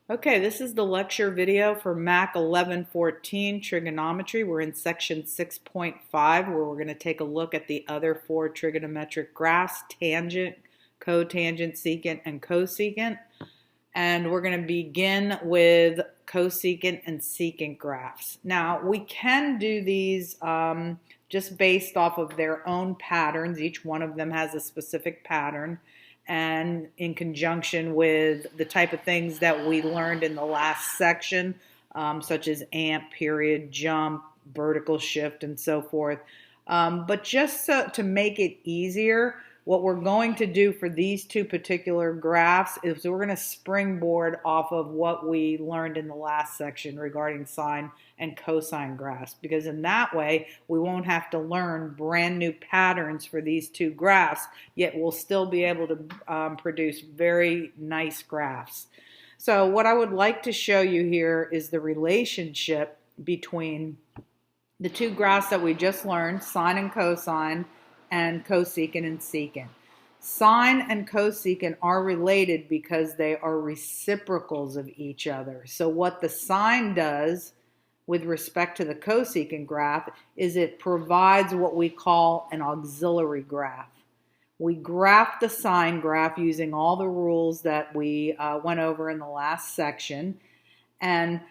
Okay, this is the lecture video for MAC1114 trigonometry. We're in section 6.5 where we're going to take a look at the other four trigonometric graphs: tangent, cotangent, secant, and cosecant. And we're going to begin with cosecant and secant graphs. Now, we can do these just based off of their own patterns. Each one of them has a specific pattern, and in conjunction with the type of things that we learned in the last section, such as amp, period, jump, vertical shift, and so forth. But just to make it easier, what we're going to do for these two particular graphs is we're going to springboard off of what we learned in the last section regarding sine and cosine graphs, because in that way we won't have to learn brand new patterns for these two graphs, yet we'll still be able to produce very nice graphs. So what I would like to show you here is the relationship between the two graphs that we just learned, sine and cosine, and cosecant and secant. Sine and cosecant are related because they are reciprocals of each other. So what the sine does with respect to the cosecant graph is it provides what we call an auxiliary graph. We graph the sine graph using all the rules that we went over in the last section, and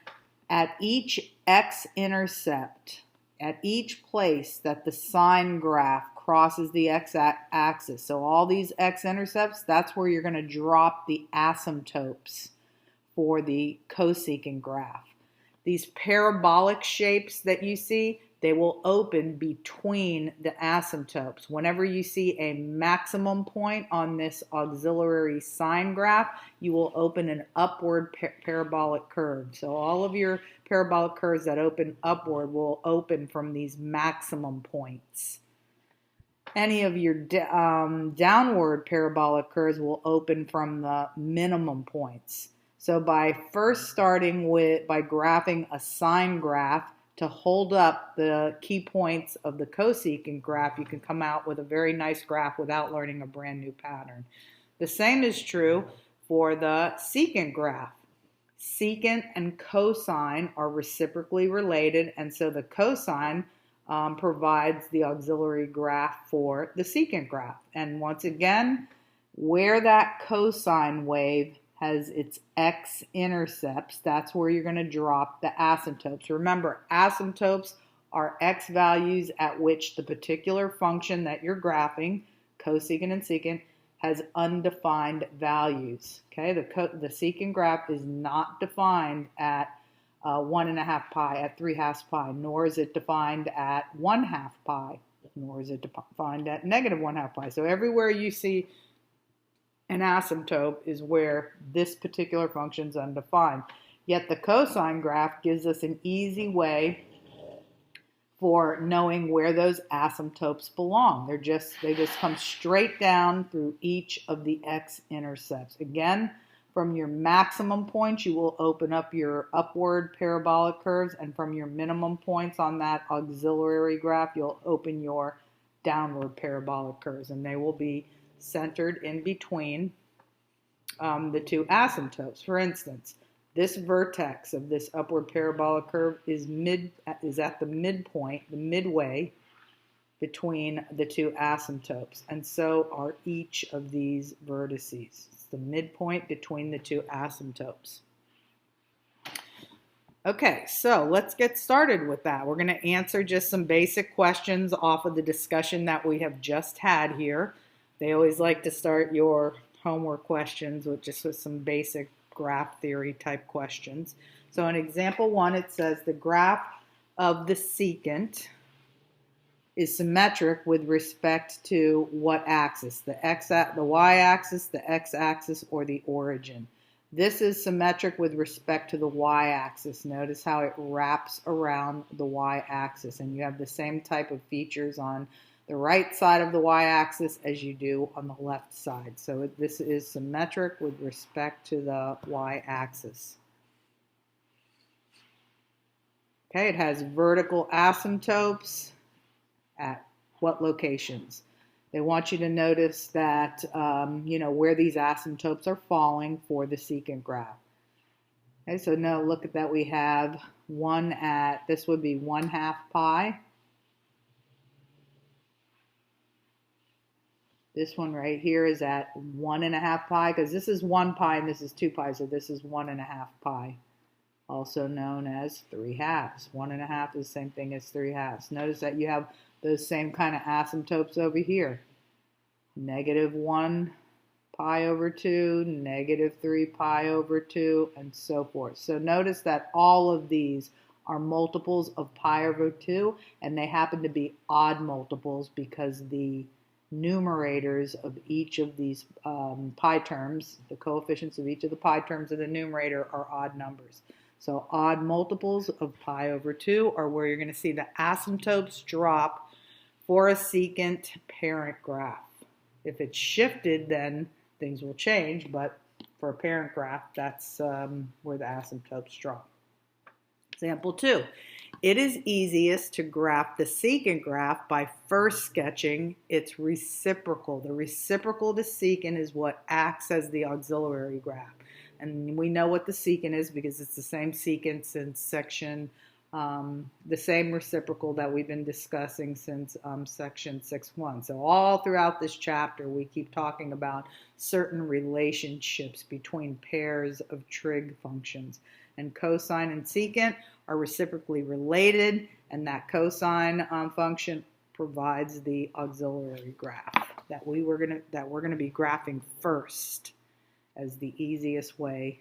at each x-intercept, at each place that the sine graph crosses the x-axis, so all these x-intercepts, that's where you're going to drop the asymptotes for the cosecant graph. These parabolic shapes that you see, they will open between the asymptotes. Whenever you see a maximum point on this auxiliary sine graph, you will open an upward parabolic curve. So all of your parabolic curves that open upward will open from these maximum points. Any of your downward parabolic curves will open from the minimum points. So by first starting by graphing a sine graph to hold up the key points of the cosecant graph, you can come out with a very nice graph without learning a brand new pattern. The same is true for the secant graph. Secant and cosine are reciprocally related, and so the cosine provides the auxiliary graph for the secant graph. And once again, where that cosine wave has its x-intercepts, that's where you're going to drop the asymptotes. Remember, asymptotes are x values at which the particular function that you're graphing, cosecant and secant, has undefined values. Okay, the secant graph is not defined at 1.5 pi, at 3/2 pi, nor is it defined at 1/2 pi, nor is it defined at -1/2 pi. So everywhere you see an asymptote is where this particular function is undefined. Yet the cosine graph gives us an easy way for knowing where those asymptotes belong. They just come straight down through each of the x-intercepts. Again, from your maximum points, you will open up your upward parabolic curves, and from your minimum points on that auxiliary graph, you'll open your downward parabolic curves, and they will be centered in between the two asymptotes. For instance, this vertex of this upward parabolic curve is at the midpoint, the midway between the two asymptotes, and so are each of these vertices. It's the midpoint between the two asymptotes. Okay, so let's get started with that. We're going to answer just some basic questions off of the discussion that we have just had here. They always like to start your homework questions with some basic graph theory type questions. So in example 1, it says the graph of the secant is symmetric with respect to what axis? The y-axis, the x-axis, or the origin? This is symmetric with respect to the y-axis. Notice how it wraps around the y-axis, and you have the same type of features on the right side of the y-axis as you do on the left side. So this is symmetric with respect to the y-axis. Okay, it has vertical asymptotes at what locations? They want you to notice that, where these asymptotes are falling for the secant graph. Okay, so now look at that. We have 1 at, this would be 1/2 pi. This one right here is at 1.5 pi, because this is 1 pi and this is 2 pi, so this is 1.5 pi, also known as 3/2. 1.5 is the same thing as 3/2. Notice that you have those same kind of asymptotes over here. -1 pi over 2, -3 pi over 2, and so forth. So notice that all of these are multiples of pi over 2, and they happen to be odd multiples because the numerators of each of these pi terms, the coefficients of each of the pi terms of the numerator, are odd numbers. So odd multiples of pi over 2 are where you're going to see the asymptotes drop for a secant parent graph. If it's shifted, then things will change, but for a parent graph, that's where the asymptotes drop. Example 2. It is easiest to graph the secant graph by first sketching its reciprocal. The reciprocal to secant is what acts as the auxiliary graph. And we know what the secant is because it's the same secant since section, the same reciprocal that we've been discussing since section 6.1. So all throughout this chapter, we keep talking about certain relationships between pairs of trig functions. And cosine and secant are reciprocally related, and that cosine function provides the auxiliary graph that we're gonna be graphing first as the easiest way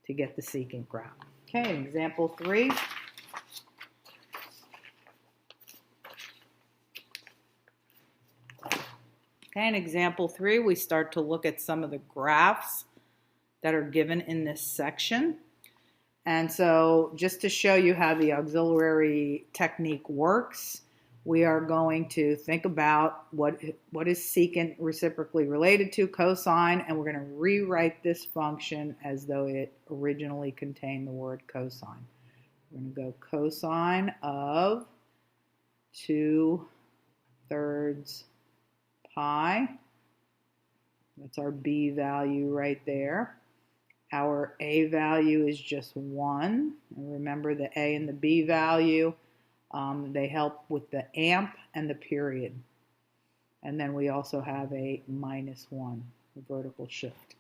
to get the secant graph. Okay, example 3. Okay, in example 3, we start to look at some of the graphs that are given in this section. And so just to show you how the auxiliary technique works, we are going to think about what is secant reciprocally related to, cosine, and we're going to rewrite this function as though it originally contained the word cosine. We're going to go cosine of 2/3 pi. That's our b value right there. Our a value is just 1. And remember the a and the b value, they help with the amp and the period. And then we also have a -1, a vertical shift.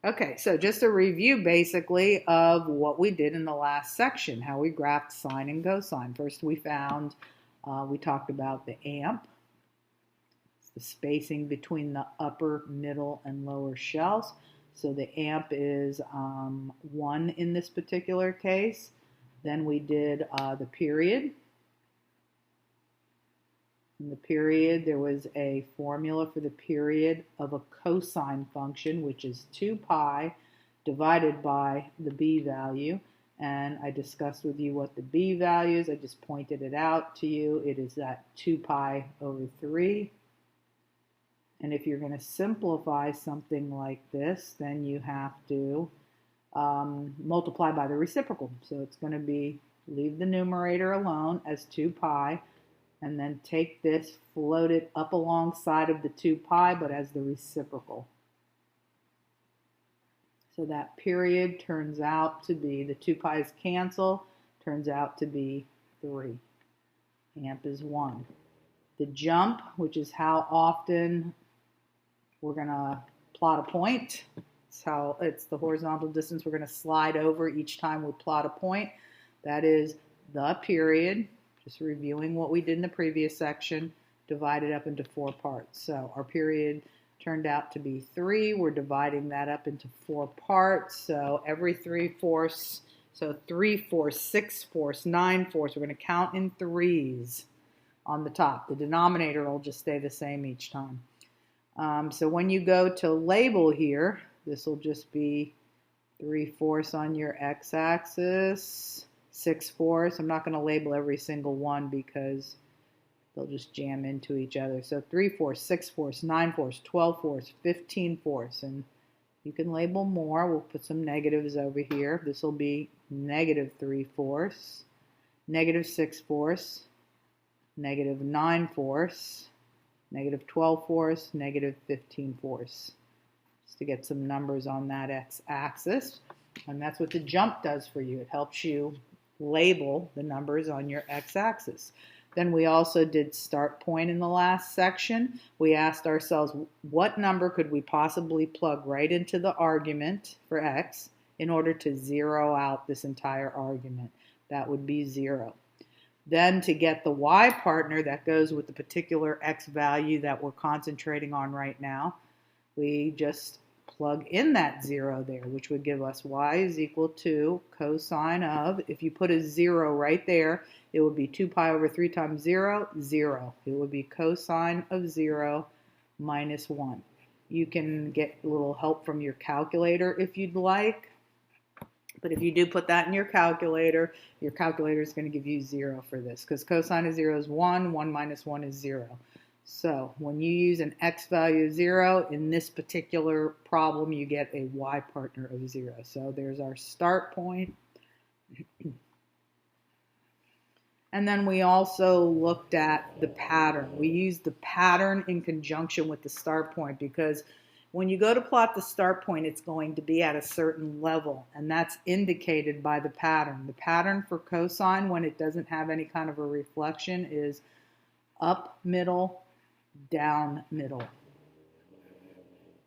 Okay, so just a review basically of what we did in the last section, how we graphed sine and cosine. First we found, we talked about the amp, the spacing between the upper, middle, and lower shells. So the amp is 1 in this particular case. Then we did the period. In the period, there was a formula for the period of a cosine function, which is 2 pi divided by the b value. And I discussed with you what the b value is. I just pointed it out to you. It is that 2 pi over 3. And if you're going to simplify something like this, then you have to multiply by the reciprocal. So it's going to be, leave the numerator alone as 2 pi, and then take this, float it up alongside of the 2 pi, but as the reciprocal. So that period turns out to be, the 2 pi's cancel, turns out to be 3. Amp is 1. The jump, which is how often we're going to plot a point. It's the horizontal distance we're going to slide over each time we plot a point. That is the period, just reviewing what we did in the previous section, divided up into 4 parts. So our period turned out to be 3. We're dividing that up into 4 parts. So every 3/4, so 3/4, 6/4, 9/4, we're going to count in 3s on the top. The denominator will just stay the same each time. So when you go to label here, this will just be 3/4 on your x-axis, 6/4. I'm not going to label every single one because they'll just jam into each other. So 3/4, 6/4, 9/4, 12/4, 15/4, and you can label more. We'll put some negatives over here. This will be -3/4, -6/4, -9/4, -12/4, -15/4, just to get some numbers on that x-axis. And that's what the jump does for you. It helps you label the numbers on your x-axis. Then we also did start point in the last section. We asked ourselves, what number could we possibly plug right into the argument for x in order to zero out this entire argument? That would be 0. Then to get the y partner that goes with the particular x value that we're concentrating on right now, we just plug in that 0 there, which would give us y is equal to cosine of, if you put a 0 right there, it would be 2 pi over 3 times 0, 0. It would be cosine of 0 minus 1. You can get a little help from your calculator if you'd like, but if you do put that in your calculator is going to give you 0 for this, because cosine of 0 is 1, 1 minus 1 is 0. So when you use an x value of 0, in this particular problem, you get a y partner of 0. So there's our start point. And then we also looked at the pattern. We used the pattern in conjunction with the start point, because when you go to plot the start point, it's going to be at a certain level, and that's indicated by the pattern. The pattern for cosine, when it doesn't have any kind of a reflection, is up, middle, down, middle.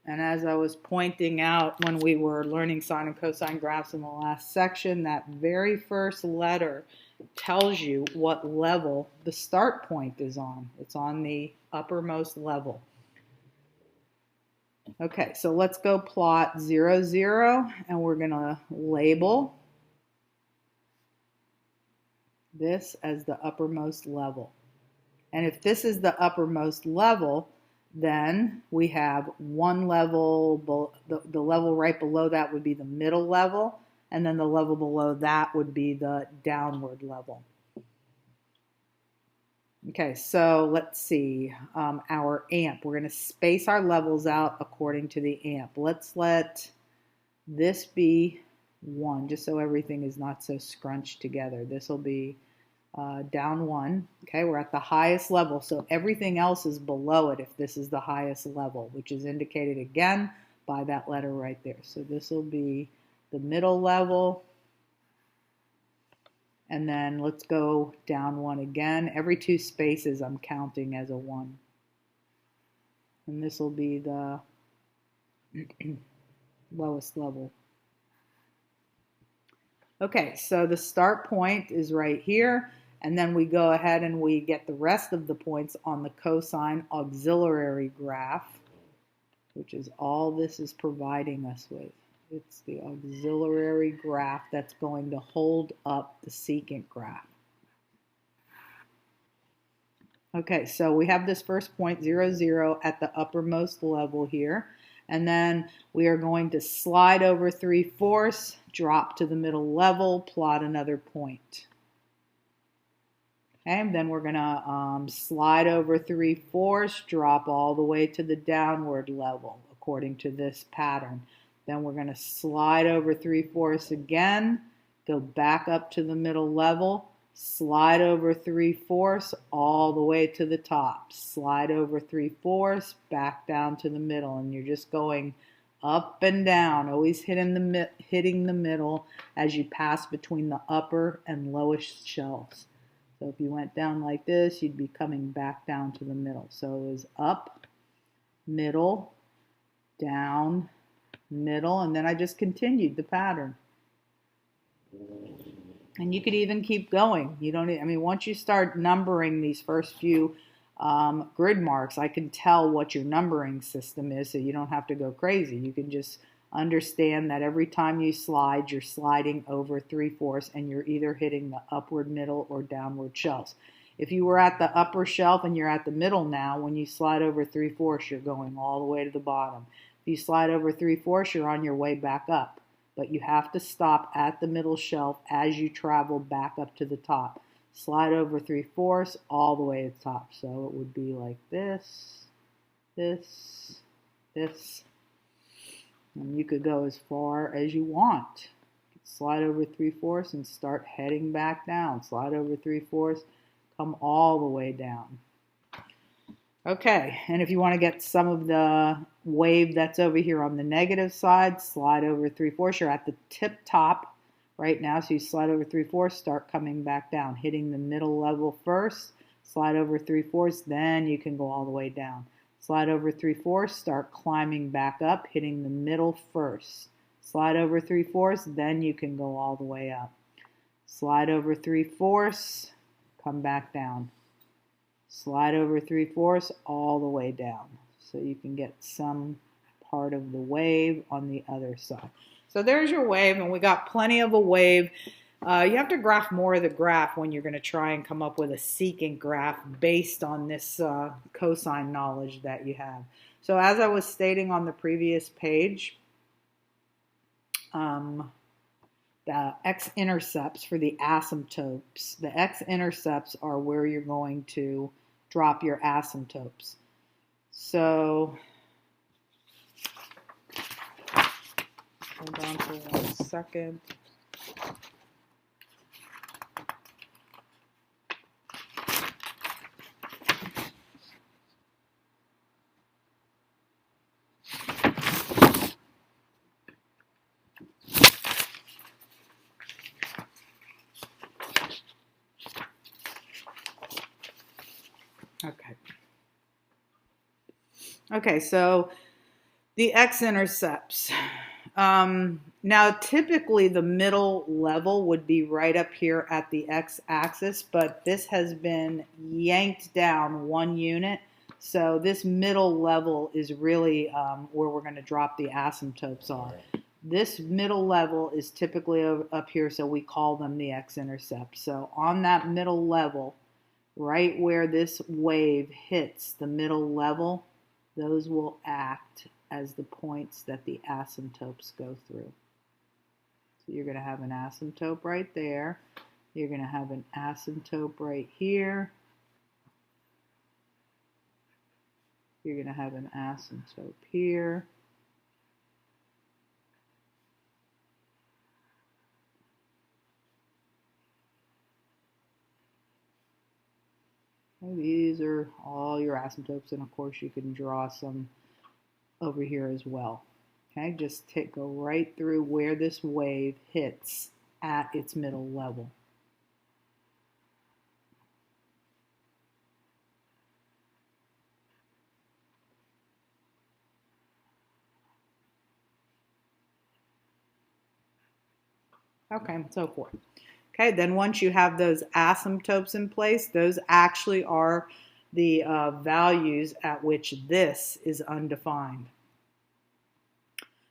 And as I was pointing out when we were learning sine and cosine graphs in the last section, that very first letter tells you what level the start point is on. It's on the uppermost level. Okay, so let's go plot 0, 0, and we're going to label this as the uppermost level. And if this is the uppermost level, then we have one level, the level right below that would be the middle level, and then the level below that would be the downward level. Okay, so let's see, our amp. We're going to space our levels out according to the amp. Let's let this be 1, just so everything is not so scrunched together. This will be down 1. Okay, we're at the highest level, so everything else is below it if this is the highest level, which is indicated again by that letter right there. So this will be the middle level. And then let's go down 1 again. Every 2 spaces I'm counting as a 1. And this will be the lowest level. Okay, so the start point is right here. And then we go ahead and we get the rest of the points on the cosine auxiliary graph, which is all this is providing us with. It's the auxiliary graph that's going to hold up the secant graph. Okay, so we have this first point, 0, 0, at the uppermost level here. And then we are going to slide over 3/4, drop to the middle level, plot another point. Okay, and then we're going to slide over 3/4, drop all the way to the downward level according to this pattern. Then we're going to slide over 3/4 again, go back up to the middle level, slide over 3/4 all the way to the top, slide over 3/4 back down to the middle, and you're just going up and down, always hitting the middle as you pass between the upper and lowest shelves. So if you went down like this, you'd be coming back down to the middle. So it was up, middle, down, middle, and then I just continued the pattern. And you could even keep going. You don't, I mean, once you start numbering these first few grid marks, I can tell what your numbering system is, so you don't have to go crazy. You can just understand that every time you slide, you're sliding over 3/4, and you're either hitting the upward, middle, or downward shelves. If you were at the upper shelf and you're at the middle now, when you slide over 3/4, you're going all the way to the bottom. If you slide over 3/4, you're on your way back up. But you have to stop at the middle shelf as you travel back up to the top. Slide over 3/4 all the way to the top. So it would be like this, this, this. And you could go as far as you want. Slide over 3/4 and start heading back down. Slide over 3/4, come all the way down. Okay, and if you want to get some of the wave that's over here on the negative side, slide over 3/4. You're at the tip top right now, so you slide over 3/4, start coming back down, hitting the middle level first, slide over 3/4, then you can go all the way down. Slide over 3/4, start climbing back up, hitting the middle first. Slide over 3/4, then you can go all the way up. Slide over 3/4, come back down. Slide over 3/4 all the way down, so you can get some part of the wave on the other side. So there's your wave, and we got plenty of a wave. You have to graph more of the graph when you're going to try and come up with a secant graph based on this cosine knowledge that you have. So as I was stating on the previous page, the X-intercepts for the asymptotes. The X-intercepts are where you're going to drop your asymptotes. So, hold on for 1 second. Okay, so the X-intercepts. Now, typically the middle level would be right up here at the X-axis, but this has been yanked down 1 unit. So this middle level is really where we're going to drop the asymptotes on. This middle level is typically up here, so we call them the X-intercepts. So on that middle level, right where this wave hits the middle level, those will act as the points that the asymptotes go through. So you're going to have an asymptote right there. You're going to have an asymptote right here. You're going to have an asymptote here. These are all your asymptotes, and of course you can draw some over here as well. Okay, just go right through where this wave hits at its middle level. Okay, and so forth. Okay, then once you have those asymptotes in place, those actually are the values at which this is undefined.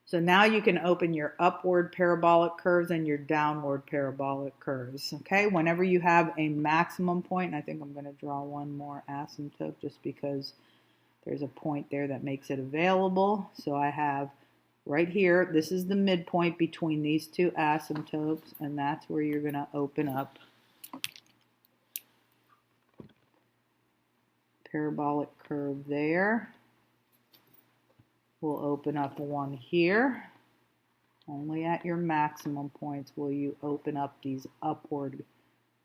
So now you can open your upward parabolic curves and your downward parabolic curves. Okay, whenever you have a maximum point, and I think I'm going to draw one more asymptote just because there's a point there that makes it available. So I have right here, this is the midpoint between these two asymptotes, and that's where you're going to open up parabolic curve there. We'll open up one here. Only at your maximum points will you open up these upward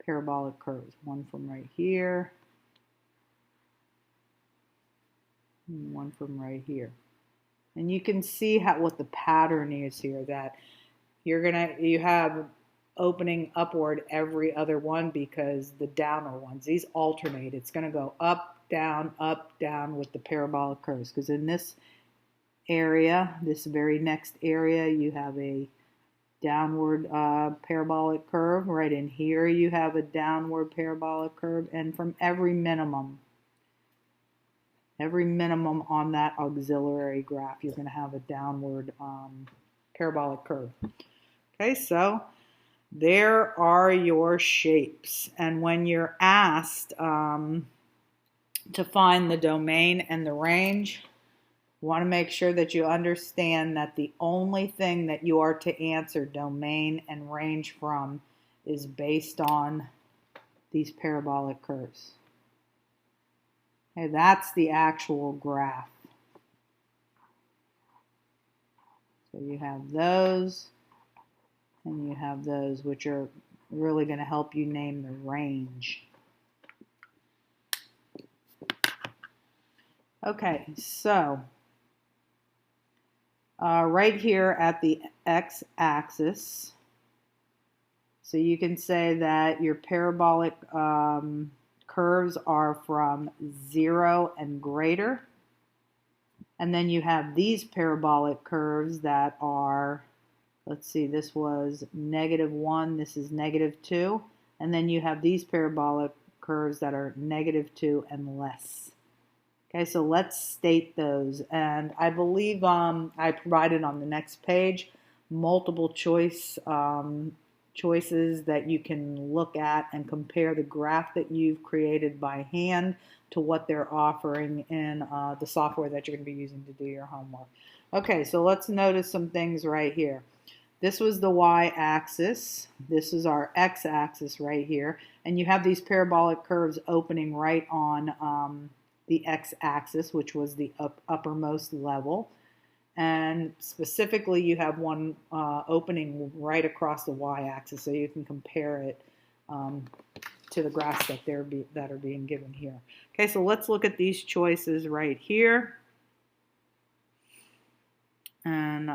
parabolic curves. One from right here, and one from right here. And you can see what the pattern is here, that you have opening upward every other one because the downward ones, these alternate. It's going to go up, down with the parabolic curves, because in this area, this very next area, you have a downward parabolic curve. Right in here you have a downward parabolic curve, and from every minimum on that auxiliary graph, you're going to have a downward parabolic curve. Okay, so there are your shapes. And when you're asked to find the domain and the range, you want to make sure that you understand that the only thing that you are to answer domain and range from is based on these parabolic curves. Okay, that's the actual graph. So you have those, and you have those, which are really going to help you name the range. Okay, so right here at the x-axis. So you can say that your parabolic curves are from 0 and greater. And then you have these parabolic curves that are, let's see, this was -1, this is -2. And then you have these parabolic curves that are -2 and less. Okay, so let's state those. And I believe I provided on the next page multiple choices that you can look at and compare the graph that you've created by hand to what they're offering in the software that you're going to be using to do your homework. Okay, so let's notice some things right here. This was the y-axis. This is our x-axis right here. And you have these parabolic curves opening right on the x-axis, which was the uppermost level. And specifically, you have one opening right across the y-axis, so you can compare it to the graphs that are being given here. Okay, so let's look at these choices right here. And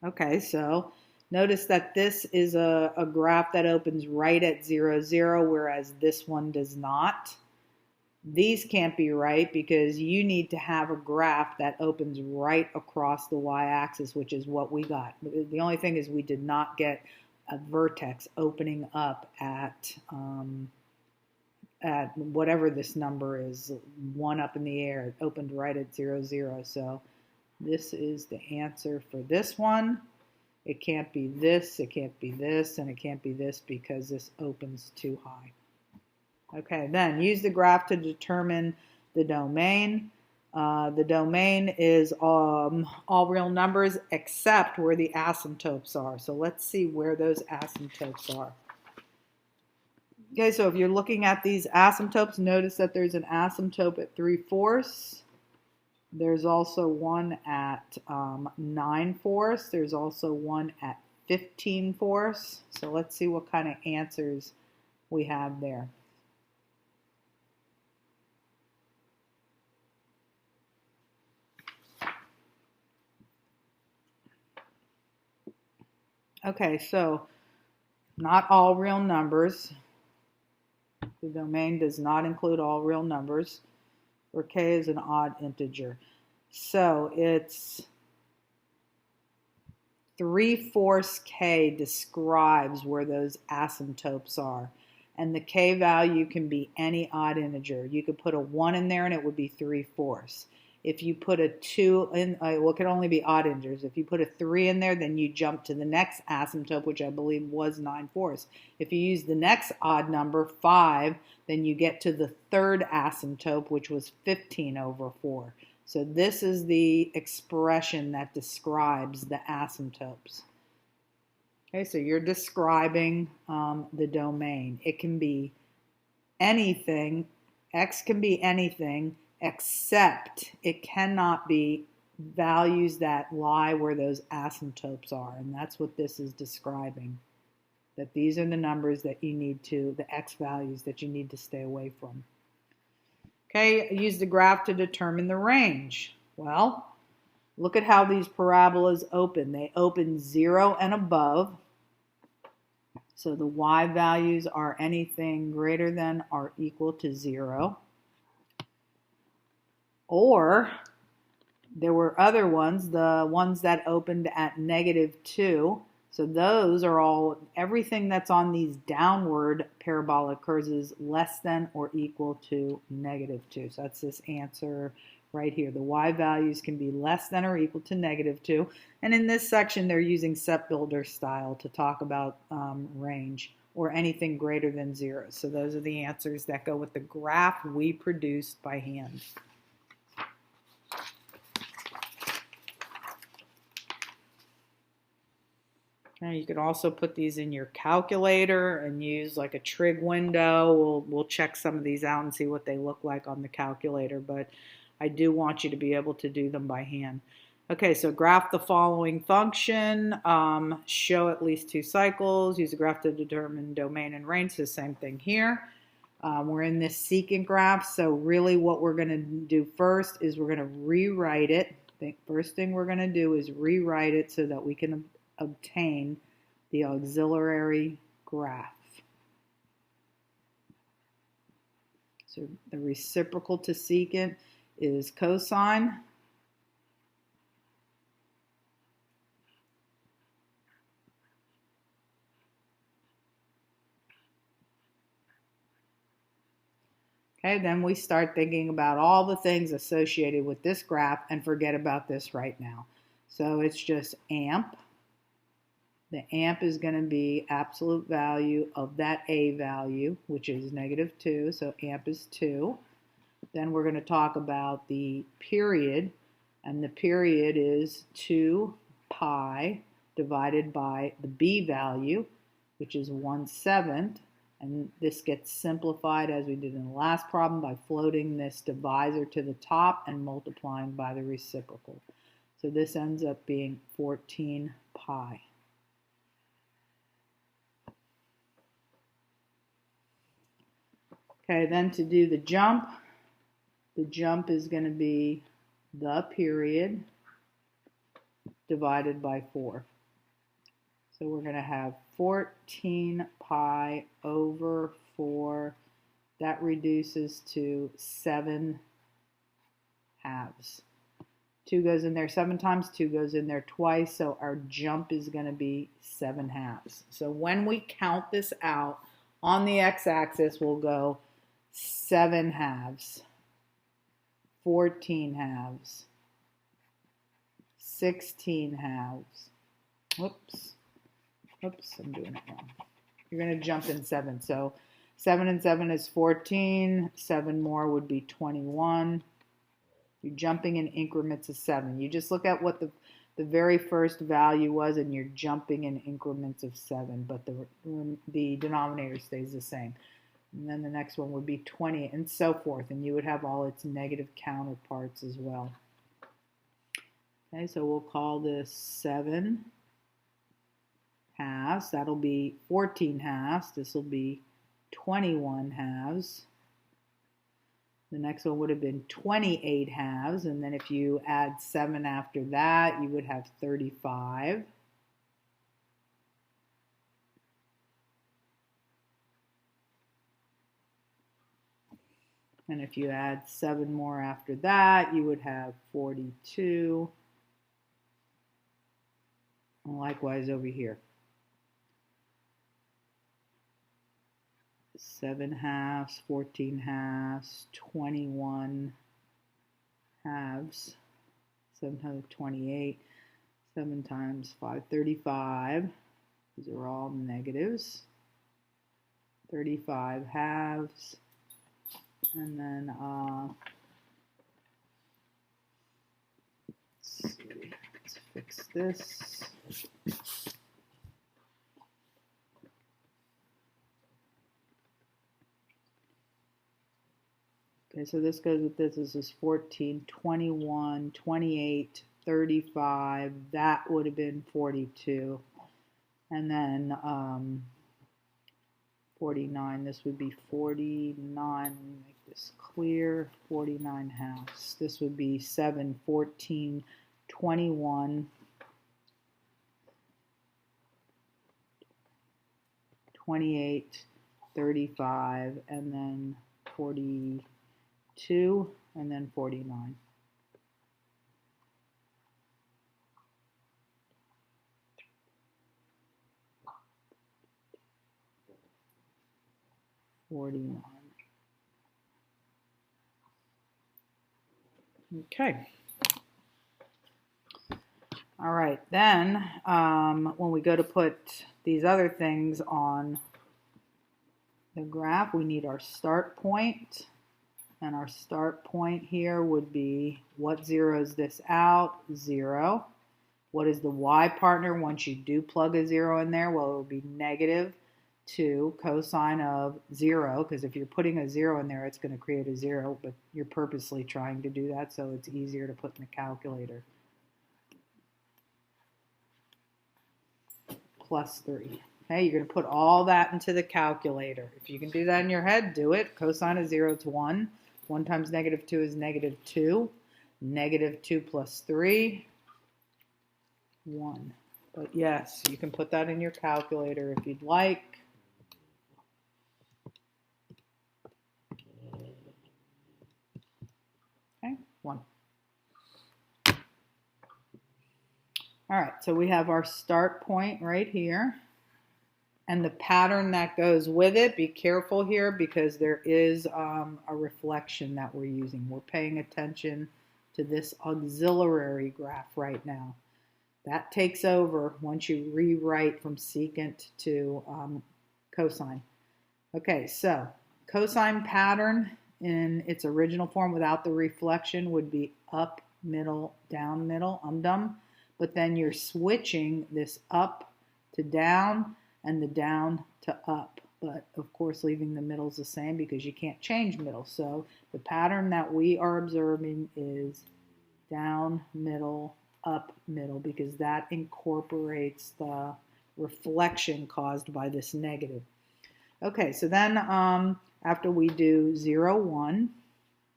okay, so notice that this is a graph that opens right at 0, 0, whereas this one does not. These can't be right because you need to have a graph that opens right across the y-axis, which is what we got. The only thing is we did not get a vertex opening up at whatever this number is, 1 up in the air. It opened right at 0, 0. So this is the answer for this one. It can't be this, it can't be this, and it can't be this because this opens too high. Okay, then use the graph to determine the domain. The domain is all real numbers except where the asymptotes are. So let's see where those asymptotes are. Okay, so if you're looking at these asymptotes, notice that there's an asymptote at 3/4. There's also one at 9/4. There's also one at 15/4. So let's see what kind of answers we have there. Okay, so not all real numbers. The domain does not include all real numbers, where k is an odd integer. So it's 3/4 k describes where those asymptotes are. And the k value can be any odd integer. You could put a 1 in there and it would be 3/4. If you put a 2 in, well, it can only be odd integers. If you put a 3 in there, then you jump to the next asymptote, which I believe was 9/4. If you use the next odd number, 5, then you get to the third asymptote, which was 15/4. So this is the expression that describes the asymptotes. Okay, so you're describing the domain. It can be anything. X can be anything, except it cannot be values that lie where those asymptotes are. And that's what this is describing. That these are the numbers that you need to, the X values that you need to stay away from. Okay, use the graph to determine the range. Well, look at how these parabolas open. They open 0 and above. So the y values are anything greater than or equal to 0. Or there were other ones, the ones that opened at -2. So those are all, everything that's on these downward parabolic curves is less than or equal to -2. So that's this answer right here. The y values can be less than or equal to -2. And in this section, they're using set builder style to talk about range or anything greater than 0. So those are the answers that go with the graph we produced by hand. Now you can also put these in your calculator and use like a trig window. We'll check some of these out and see what they look like on the calculator, but I do want you to be able to do them by hand. Okay, so graph the following function, show at least 2 cycles, use a graph to determine domain and range, so the same thing here. We're in this secant graph, so really what we're going to do first is we're going to rewrite it first thing we're going to do is rewrite it so that we can obtain the auxiliary graph. So the reciprocal to secant is cosine. Okay, then we start thinking about all the things associated with this graph and forget about this right now. So it's just amp. The amp is going to be absolute value of that A value, which is -2, so amp is 2. Then we're going to talk about the period, and the period is 2 pi divided by the B value, which is 1/7. And this gets simplified as we did in the last problem by floating this divisor to the top and multiplying by the reciprocal. So this ends up being 14 pi. Okay, then to do the jump is going to be the period divided by 4. So we're going to have 14 pi over 4. That reduces to 7 halves. 2 goes in there 7 times, 2 goes in there twice, so our jump is going to be 7 halves. So when we count this out on the x-axis, we'll go 7 halves, 14 halves, 16 halves. Whoops, I'm doing it wrong. You're going to jump in 7. So 7 and 7 is 14. 7 more would be 21. You're jumping in increments of 7. You just look at what the very first value was, and you're jumping in increments of 7, but the denominator stays the same. And then the next one would be 20, and so forth, and you would have all its negative counterparts as well. Okay, so we'll call this 7 halves. That'll be 14 halves. This will be 21 halves. The next one would have been 28 halves, and then if you add 7 after that, you would have 35. And if you add 7 more after that, you would have 42. And likewise over here. 7 halves, 14 halves, 21 halves, 7 times 28, 7 times 5, 35. These are all negatives. 35 halves. And then, let's see, let's fix this. Okay, so this goes with this. This is 14, 21, 28, 35. That would have been 42. And then 49. This would be 49. Make this clear. 49 halves. This would be 7, 14, 21, 28, 35, and then 42, and then 49. Okay. All right, then when we go to put these other things on the graph, we need our start point. And our start point here would be, what zeroes this out? 0. What is the y partner once you do plug a 0 in there? Well, it will be -2 cosine of 0, because if you're putting a 0 in there, it's going to create a 0, but you're purposely trying to do that, so it's easier to put in the calculator. +3. Okay, you're going to put all that into the calculator. If you can do that in your head, do it. Cosine of 0 is 1. 1 times -2 is -2. -2 plus 3, 1. But yes, you can put that in your calculator if you'd like. Okay, 1. All right, so we have our start point right here. And the pattern that goes with it, be careful here because there is a reflection that we're using. We're paying attention to this auxiliary graph right now. That takes over once you rewrite from secant to cosine. Okay, so cosine pattern in its original form without the reflection would be up, middle, down, middle. I'm dumb. But then you're switching this up to down and the down to up. But of course leaving the middles the same because you can't change middle. So the pattern that we are observing is down, middle, up, middle, because that incorporates the reflection caused by this negative. Okay, so then after we do 0, 1,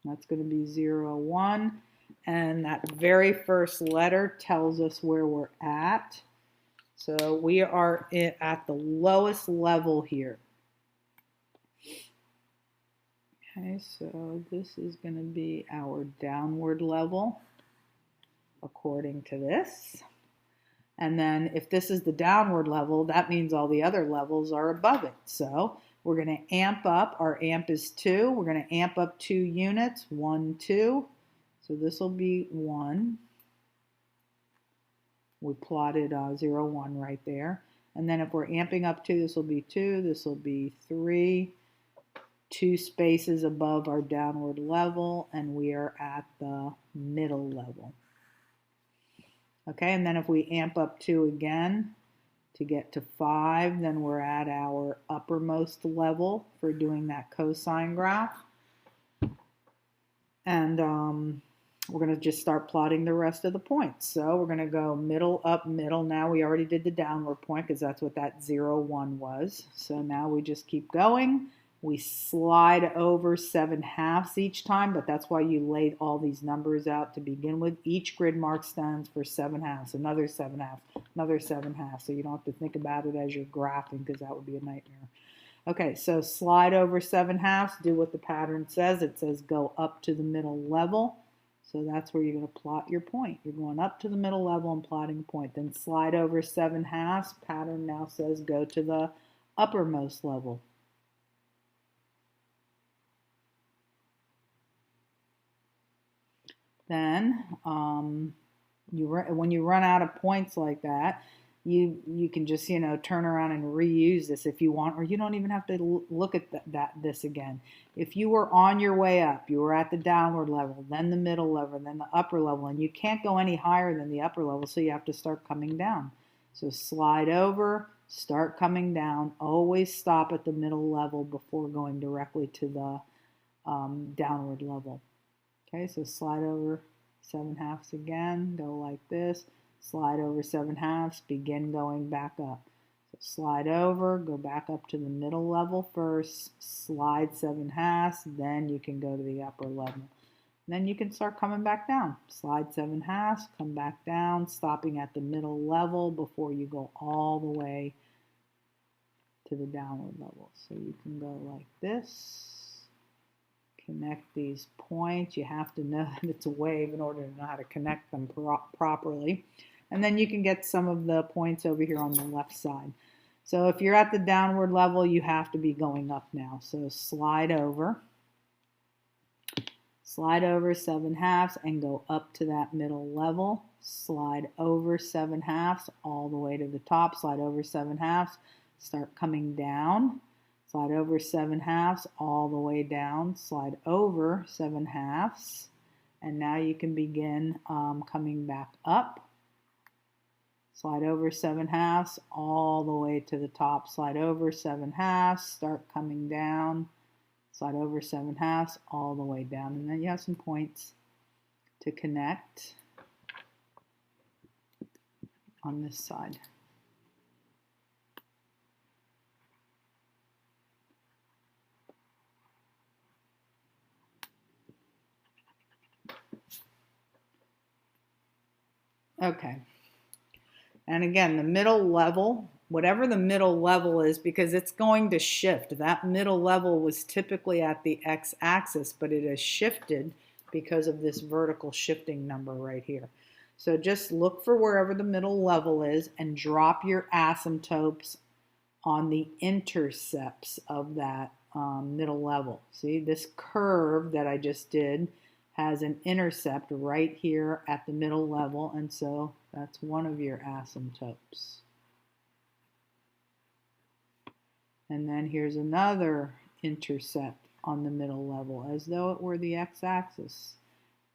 that's going to be 0, 1, and that very first letter tells us where we're at. So we are at the lowest level here. Okay, so this is going to be our downward level according to this. And then if this is the downward level, that means all the other levels are above it. So we're going to amp up. Our amp is 2. We're going to amp up 2 units, 1, 2. So this will be 1. We plotted 0, 1 right there. And then if we're amping up 2, this will be 2. This will be 3. 2 spaces above our downward level, and we are at the middle level. Okay, and then if we amp up 2 again to get to 5, then we're at our uppermost level for doing that cosine graph. And we're going to just start plotting the rest of the points. So we're going to go middle, up, middle. Now we already did the downward point because that's what that 0, 1 was. So now we just keep going. We slide over 7/2 each time, but that's why you laid all these numbers out to begin with. Each grid mark stands for 7/2, another 7/2, another 7/2. So you don't have to think about it as you're graphing because that would be a nightmare. Okay, so slide over 7/2, do what the pattern says. It says go up to the middle level. So that's where you're going to plot your point. You're going up to the middle level and plotting a point. Then slide over 7/2. Pattern now says go to the uppermost level. Then when you run out of points like that, you can just turn around and reuse this if you want, or you don't even have to look at this again. If you were on your way up, you were at the downward level, then the middle level, then the upper level, and you can't go any higher than the upper level, so you have to start coming down. So slide over, start coming down, always stop at the middle level before going directly to the downward level. Okay, so slide over 7/2 again, go like this, slide over 7/2, begin going back up. So slide over, go back up to the middle level first, slide 7/2, then you can go to the upper level. Then you can start coming back down. Slide 7/2, come back down, stopping at the middle level before you go all the way to the downward level. So you can go like this. Connect these points. You have to know that it's a wave in order to know how to connect them properly. And then you can get some of the points over here on the left side. So if you're at the downward level, you have to be going up now. So slide over 7/2 and go up to that middle level. Slide over 7/2 all the way to the top. Slide over 7/2, start coming down. Slide over 7/2 all the way down, slide over 7/2, and now you can begin coming back up. Slide over 7/2 all the way to the top, slide over 7/2, start coming down, slide over 7/2 all the way down, and then you have some points to connect on this side. Okay. And again, the middle level, whatever the middle level is, because it's going to shift. That middle level was typically at the x-axis, but it has shifted because of this vertical shifting number right here. So just look for wherever the middle level is and drop your asymptotes on the intercepts of that middle level. See, this curve that I just did has an intercept right here at the middle level, and so that's one of your asymptotes. And then here's another intercept on the middle level, as though it were the x-axis.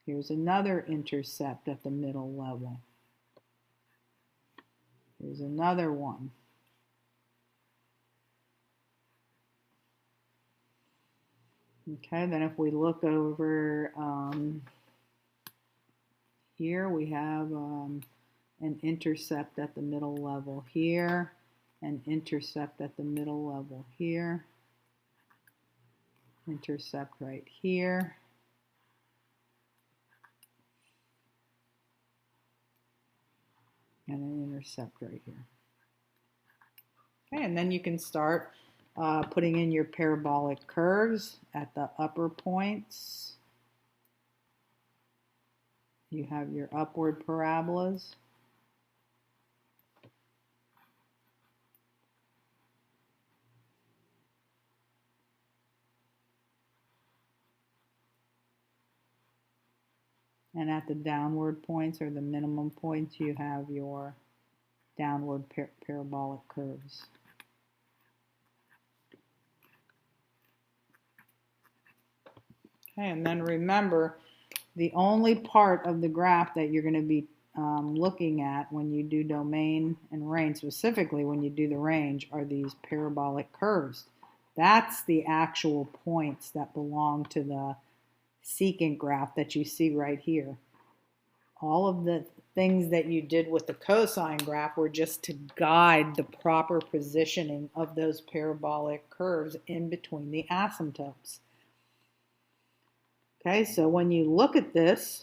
Here's another intercept at the middle level. Here's another one. Okay, then if we look over here, we have an intercept at the middle level here, an intercept at the middle level here, intercept right here, and an intercept right here. Okay, and then you can start putting in your parabolic curves at the upper points. You have your upward parabolas. And at the downward points, or the minimum points, you have your downward parabolic curves. Okay, and then remember, the only part of the graph that you're going to be looking at when you do domain and range, specifically when you do the range, are these parabolic curves. That's the actual points that belong to the secant graph that you see right here. All of the things that you did with the cosine graph were just to guide the proper positioning of those parabolic curves in between the asymptotes. Okay, so when you look at this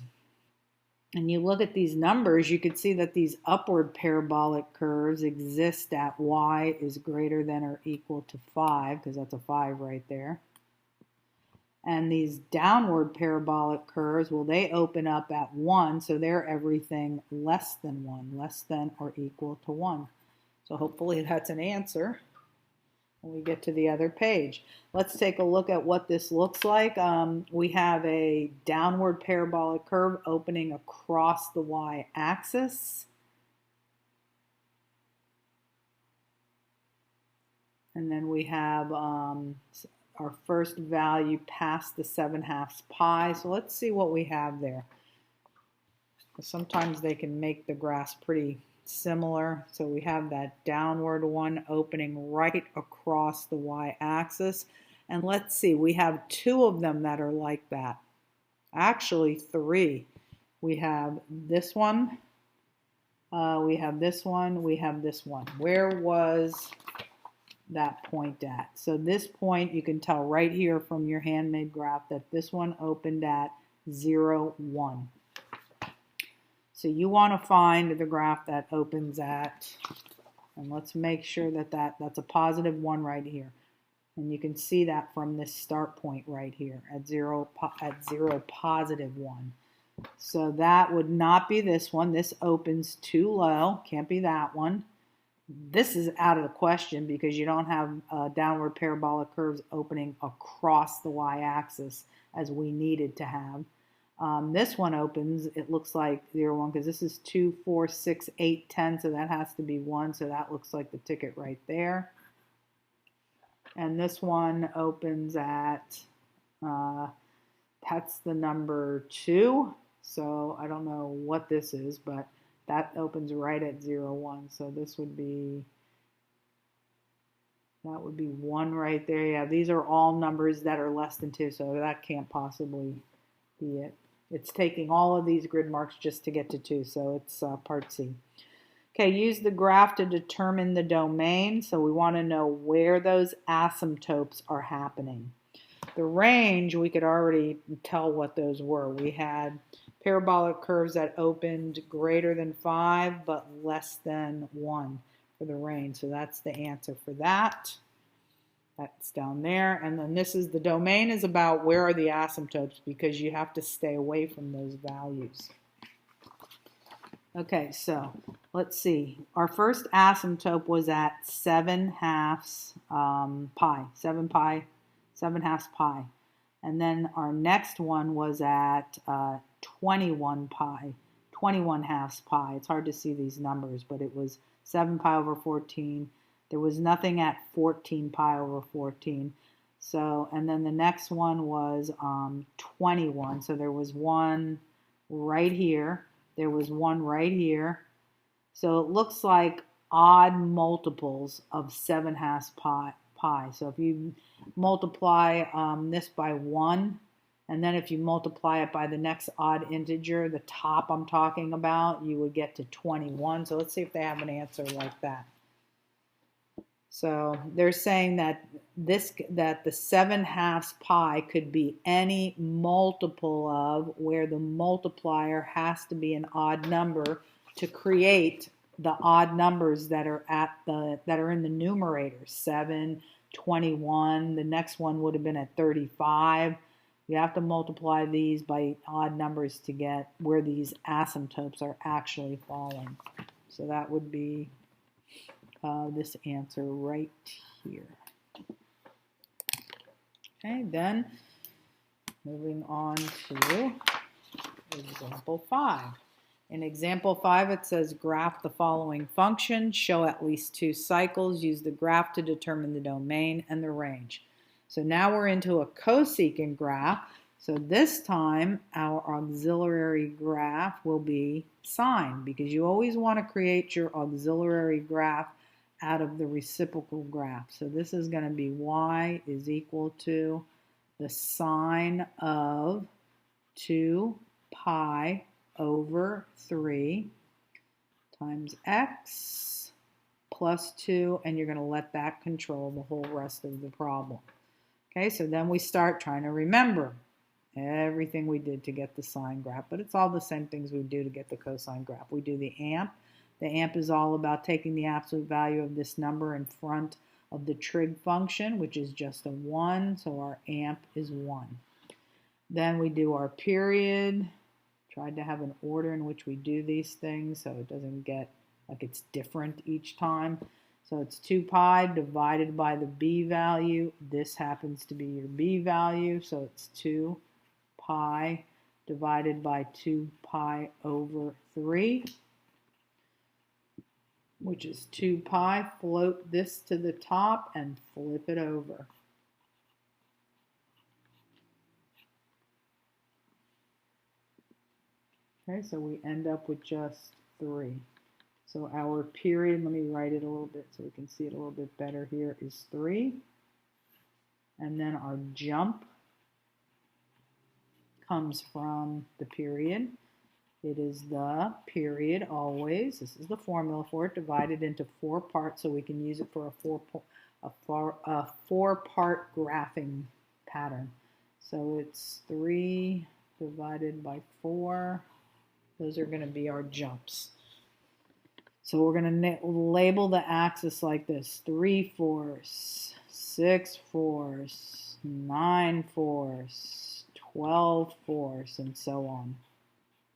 and you look at these numbers, you can see that these upward parabolic curves exist at y is greater than or equal to 5, because that's a 5 right there. And these downward parabolic curves, well, they open up at 1, so they're everything less than 1, less than or equal to 1. So hopefully that's an answer when we get to the other page. Let's take a look at what this looks like. We have a downward parabolic curve opening across the y-axis. And then we have our first value past the 7/2 pi. So let's see what we have there. Sometimes they can make the graphs pretty similar. So we have that downward one opening right across the y-axis. And let's see, we have 2 of them that are like that. Actually 3. We have this one, we have this one, we have this one. Where was that point at? So this point, you can tell right here from your handmade graph that this one opened at 0, 1. So you want to find the graph that opens at, and let's make sure that that's a positive 1 right here. And you can see that from this start point right here at 0, positive 1. So that would not be this one. This opens too low. Can't be that one. This is out of the question because you don't have downward parabolic curves opening across the y-axis as we needed to have. This one opens, it looks like 0, 1, because this is 2, 4, 6, 8, 10, so that has to be 1, so that looks like the ticket right there. And this one opens at, that's the number 2, so I don't know what this is, but that opens right at 0, 1, so this would be, that would be 1 right there. Yeah, these are all numbers that are less than 2, so that can't possibly be it. It's taking all of these grid marks just to get to 2, so it's part C. Okay, use the graph to determine the domain. So we want to know where those asymptotes are happening. The range, we could already tell what those were. We had parabolic curves that opened greater than 5 but less than 1 for the range. So that's the answer for that. That's down there. And then this is the domain is about where are the asymptotes, because you have to stay away from those values. Okay, so let's see. Our first asymptote was at 7/2 pi, 7/2 pi. And then our next one was at 21 pi, 21/2 pi. It's hard to see these numbers, but it was 7 pi over 14. There was nothing at 14 pi over 14. So, and then the next one was 21. So there was one right here. There was one right here. So it looks like odd multiples of 7/2 pi. So if you multiply this by 1, and then if you multiply it by the next odd integer, the top I'm talking about, you would get to 21. So let's see if they have an answer like that. So they're saying that the 7/2 pi could be any multiple of where the multiplier has to be an odd number to create the odd numbers that are in the numerator. 7, 21. The next one would have been at 35. You have to multiply these by odd numbers to get where these asymptotes are actually falling. So that would be this answer right here. Okay, then moving on to example 5. In example 5, it says graph the following function, show at least 2 cycles, use the graph to determine the domain and the range. So now we're into a cosecant graph. So this time our auxiliary graph will be sine, because you always want to create your auxiliary graph out of the reciprocal graph. So this is going to be y is equal to the sine of 2 pi over 3 times x plus 2, and you're going to let that control the whole rest of the problem. Okay, so then we start trying to remember everything we did to get the sine graph, but it's all the same things we do to get the cosine graph. We do the amp. The amp is all about taking the absolute value of this number in front of the trig function, which is just a 1, so our amp is 1. Then we do our period. Tried to have an order in which we do these things so it doesn't get like it's different each time. So it's 2 pi divided by the b value. This happens to be your b value, so it's 2 pi divided by 2 pi over 3. Which is 2 pi. Float this to the top and flip it over. Okay, so we end up with just 3. So our period, let me write it a little bit so we can see it a little bit better here, is 3. And then our jump comes from the period. It is the period always, this is the formula for it, divided into 4 parts so we can use it for a four-part graphing pattern. So it's 3 divided by 4. Those are going to be our jumps. So we're going to label the axis like this: 3 force, 6 force, 9 force, 12 force, and so on.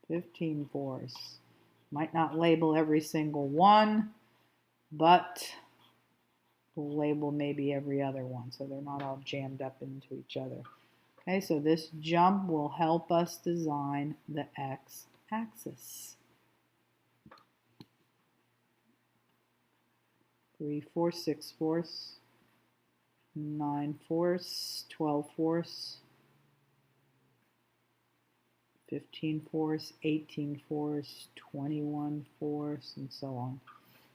15 force. Might not label every single one, but we'll label maybe every other one so they're not all jammed up into each other. Okay, so this jump will help us design the x-axis. 3 force, 6 force, 9 force, 12 force, 15 force, 18 force, 21 force, and so on.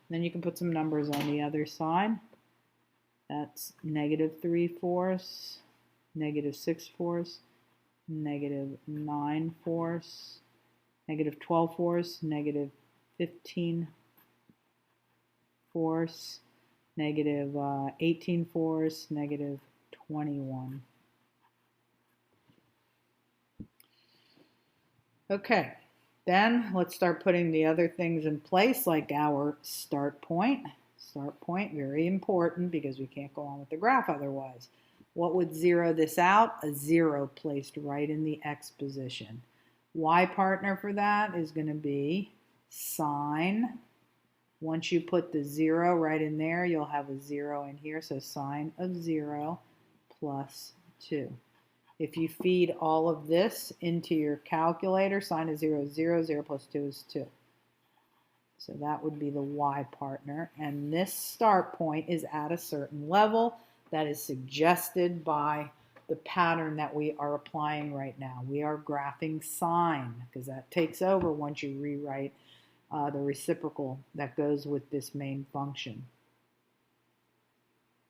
Then you can put some numbers on the other side. That's -3 force, -6 force, -9 force, -12 force, -15 force, -18 force, -21. Okay, then let's start putting the other things in place, like our start point. Start point, very important because we can't go on with the graph otherwise. What would zero this out? A 0 placed right in the x position. Y partner for that is going to be sine. Once you put the 0 right in there, you'll have a 0 in here, so sine of 0 plus 2. If you feed all of this into your calculator, sine of 0 is 0, 0 plus 2 is 2. So that would be the y partner. And this start point is at a certain level that is suggested by the pattern that we are applying right now. We are graphing sine because that takes over once you rewrite the reciprocal that goes with this main function.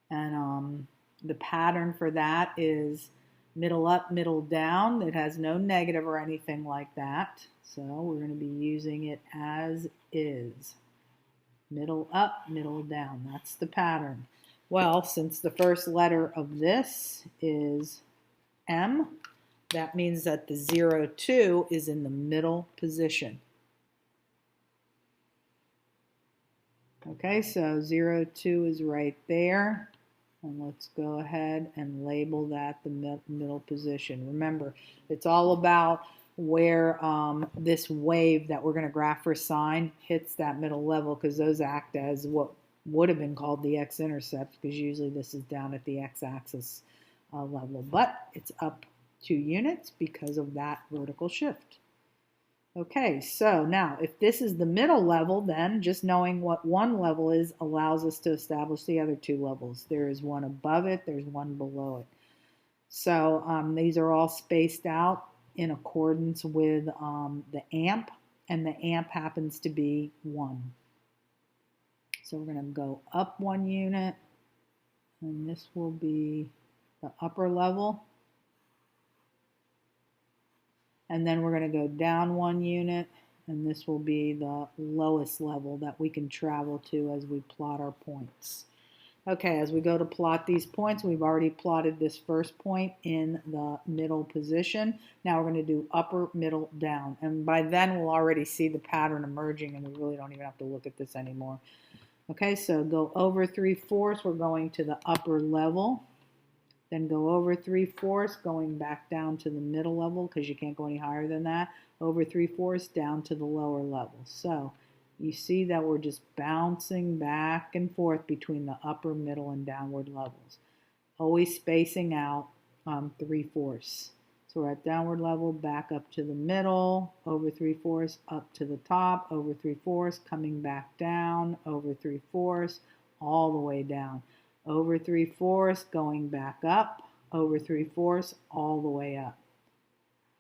And the pattern for that is middle up, middle down. It has no negative or anything like that. So we're going to be using it as is. Middle up, middle down. That's the pattern. Well, since the first letter of this is M, that means that the 0, 2 is in the middle position. Okay, so 0, 2 is right there. And let's go ahead and label that the middle position. Remember, it's all about where this wave that we're going to graph for sine hits that middle level, because those act as what would have been called the X-Intercepts, because usually this is down at the X-axis level. But it's up 2 units because of that vertical shift. Okay, so now if this is the middle level, then just knowing what one level is allows us to establish the other 2 levels. There is one above it, there's one below it. So these are all spaced out in accordance with the amp, and the amp happens to be 1. So we're going to go up 1 unit, and this will be the upper level. And then we're going to go down 1 unit, and this will be the lowest level that we can travel to as we plot our points. Okay, as we go to plot these points, we've already plotted this first point in the middle position. Now we're going to do upper, middle, down. And by then we'll already see the pattern emerging, and we really don't even have to look at this anymore. Okay, so go over 3/4, we're going to the upper level. Then go over 3/4, going back down to the middle level because you can't go any higher than that. Over 3/4 down to the lower level. So you see that we're just bouncing back and forth between the upper, middle, and downward levels. Always spacing out 3/4. So we're at downward level, back up to the middle, over 3/4, up to the top, over 3/4, coming back down, over 3/4, all the way down. Over 3/4, going back up, over 3/4, all the way up.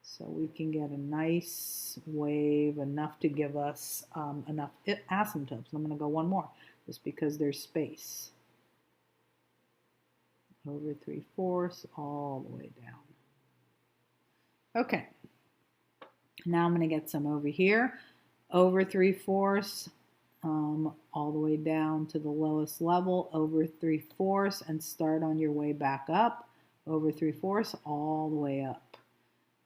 So we can get a nice wave, enough to give us enough asymptotes. I'm going to go one more, just because there's space. Over 3/4, all the way down. Okay, now I'm going to get some over here. Over 3/4, all the way down to the lowest level, over 3/4, and start on your way back up. Over 3/4, all the way up.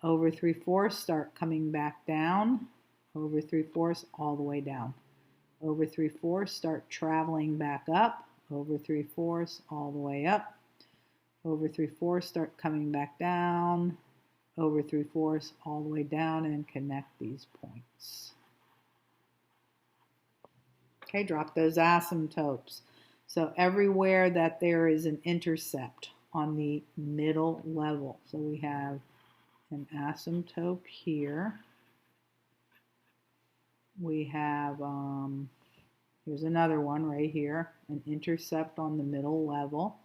Over 3/4, start coming back down. Over 3/4, all the way down. Over 3/4, start traveling back up. Over 3/4, all the way up. Over 3/4, start coming back down. Over 3/4, all the way down, and connect these points. Okay, drop those asymptotes. So everywhere that there is an intercept on the middle level. So we have an asymptote here. We have, here's another one right here, an intercept on the middle level.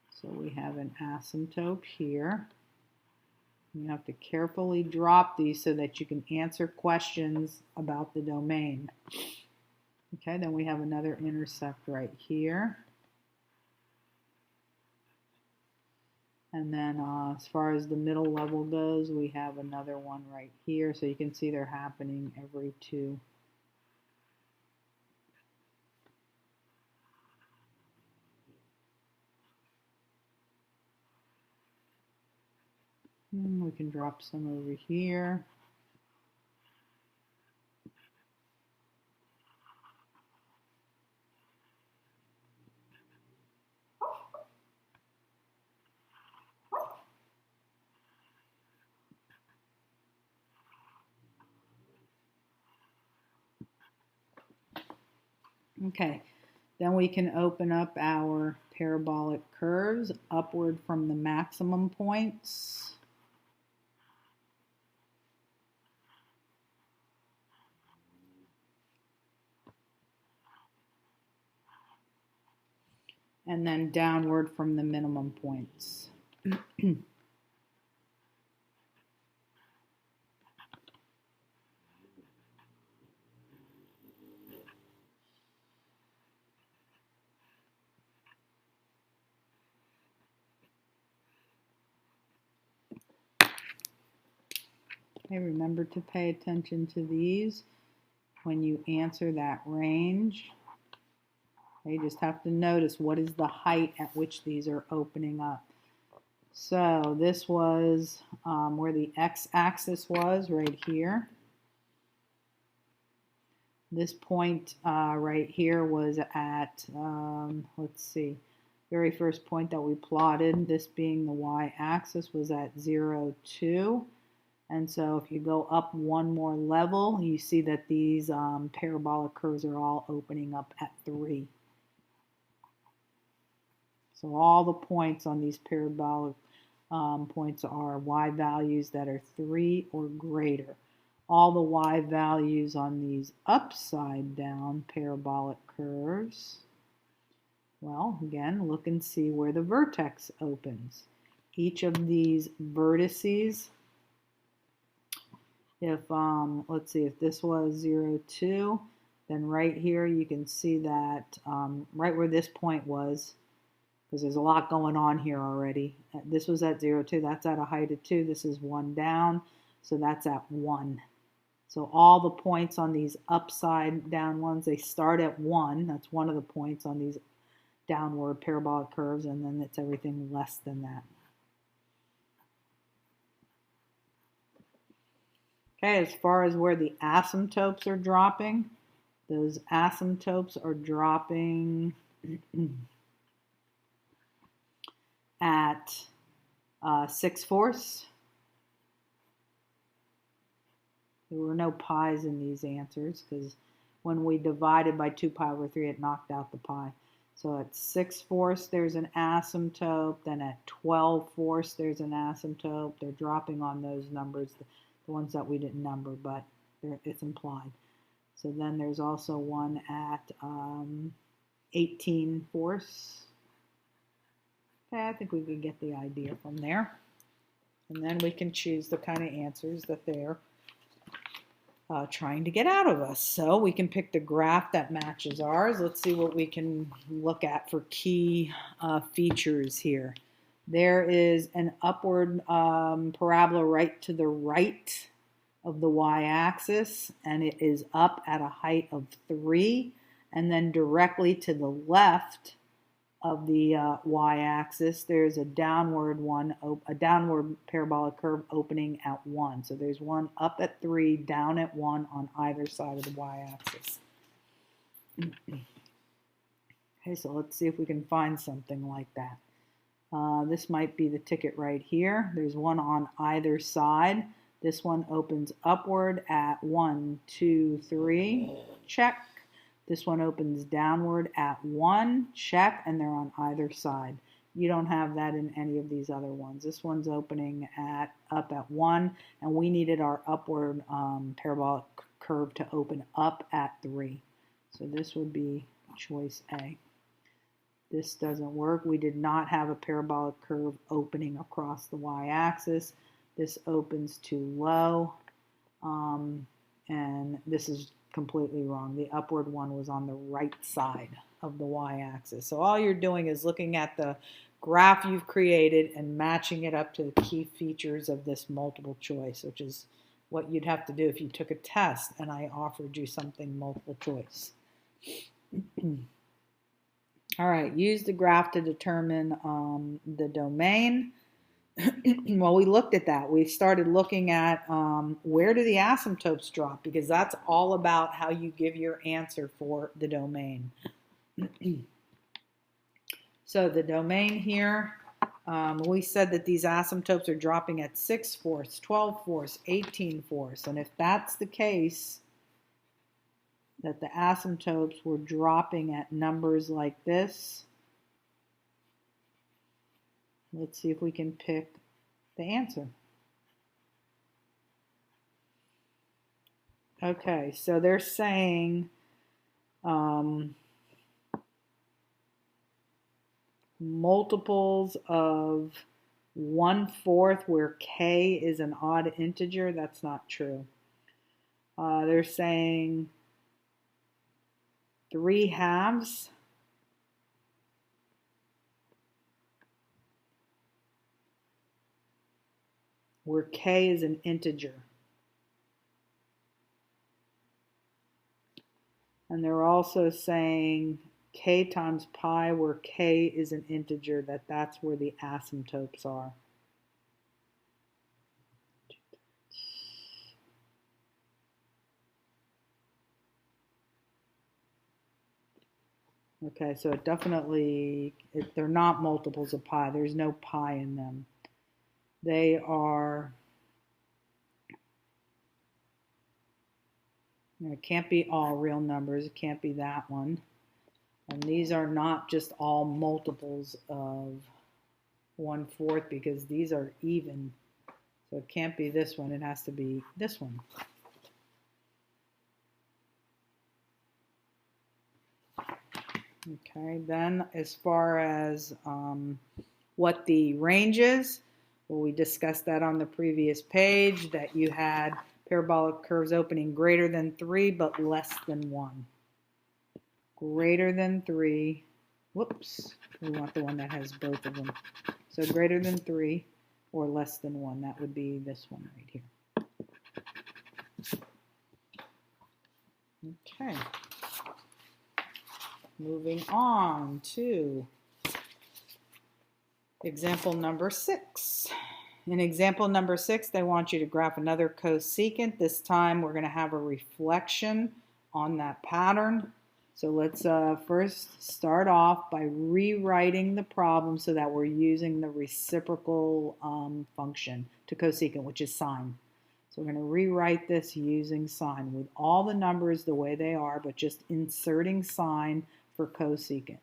So we have an asymptote here. You have to carefully drop these so that you can answer questions about the domain. Okay, then we have another intercept right here. And then as far as the middle level goes, we have another one right here. So you can see they're happening every 2. We can drop some over here. Okay, then we can open up our parabolic curves upward from the maximum points. And then downward from the minimum points. Okay, remember to pay attention to these when you answer that range. You just have to notice what is the height at which these are opening up. So this was where the x-axis was, right here. This point right here was at, let's see, very first point that we plotted, this being the y-axis, was at 0, 2. And so if you go up one more level, you see that these parabolic curves are all opening up at 3. So all the points on these parabolic points are y values that are 3 or greater. All the y values on these upside down parabolic curves, well, again, look and see where the vertex opens. Each of these vertices, if, let's see, if this was 0, 2, then right here you can see that right where this point was, because there's a lot going on here already. This was at 0, 2, that's at a height of 2, this is 1 down, so that's at 1. So all the points on these upside down ones, they start at 1, that's one of the points on these downward parabolic curves, and then it's everything less than that. Okay, as far as where the asymptotes are dropping, those asymptotes are dropping at 6/4. There were no pi's in these answers because when we divided by 2 pi over 3, it knocked out the pi. So at 6/4 there's an asymptote, then at 12/4 there's an asymptote. They're dropping on those numbers, the ones that we didn't number, but it's implied. So then there's also one at 18/4. Okay, I think we could get the idea from there. And then we can choose the kind of answers that they're trying to get out of us. So we can pick the graph that matches ours. Let's see what we can look at for key features here. There is an upward parabola right to the right of the y-axis, and it is up at a height of 3, and then directly to the left of the y-axis, there's a downward parabolic curve opening at 1. So there's one up at 3, down at 1 on either side of the y-axis. Okay, so let's see if we can find something like that. This might be the ticket right here. There's one on either side. This one opens upward at 1, 2, 3, check. This one opens downward at 1, check, and they're on either side. You don't have that in any of these other ones. This one's opening up at 1, and we needed our upward parabolic curve to open up at 3. So this would be choice A. This doesn't work. We did not have a parabolic curve opening across the y-axis. This opens too low, and this is completely wrong. The upward one was on the right side of the y-axis. So all you're doing is looking at the graph you've created and matching it up to the key features of this multiple choice, which is what you'd have to do if you took a test and I offered you something multiple choice. All right, use the graph to determine the domain. Well, we looked at that. We started looking at where do the asymptotes drop, because that's all about how you give your answer for the domain. So the domain here, we said that these asymptotes are dropping at 6/4, 12/4, 18/4, and if that's the case, that the asymptotes were dropping at numbers like this. Let's see if we can pick the answer. Okay, so they're saying multiples of 1/4 where k is an odd integer. That's not true. They're saying 3/2 where k is an integer. And they're also saying k times pi where k is an integer, that's where the asymptotes are. Okay, so it definitely, they're not multiples of pi. There's no pi in them. They are, it can't be all real numbers. It can't be that one. And these are not just all multiples of 1/4 because these are even. So it can't be this one. It has to be this one. Okay, then as far as what the range is, well, we discussed that on the previous page, that you had parabolic curves opening greater than 3 but less than 1. Greater than 3, whoops, we want the one that has both of them. So greater than 3 or less than 1, that would be this one right here. Okay. Moving on to example number 6. In example number 6, they want you to graph another cosecant. This time we're going to have a reflection on that pattern. So let's first start off by rewriting the problem so that we're using the reciprocal function to cosecant, which is sine. So we're going to rewrite this using sine with all the numbers the way they are, but just inserting sine for cosecant.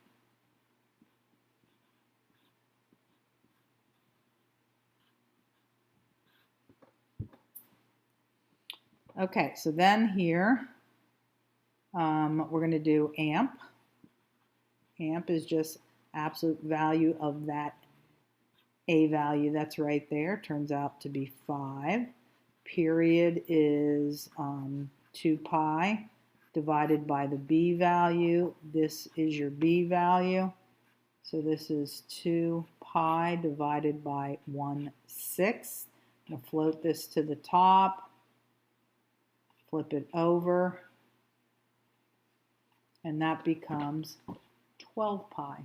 Okay, so then here we're going to do amp. Amp is just absolute value of that a value that's right there. Turns out to be 5. Period is 2 pi divided by the b value. This is your b value. So this is 2 pi divided by 1/6. I'm going to float this to the top, flip it over, and that becomes 12 pi.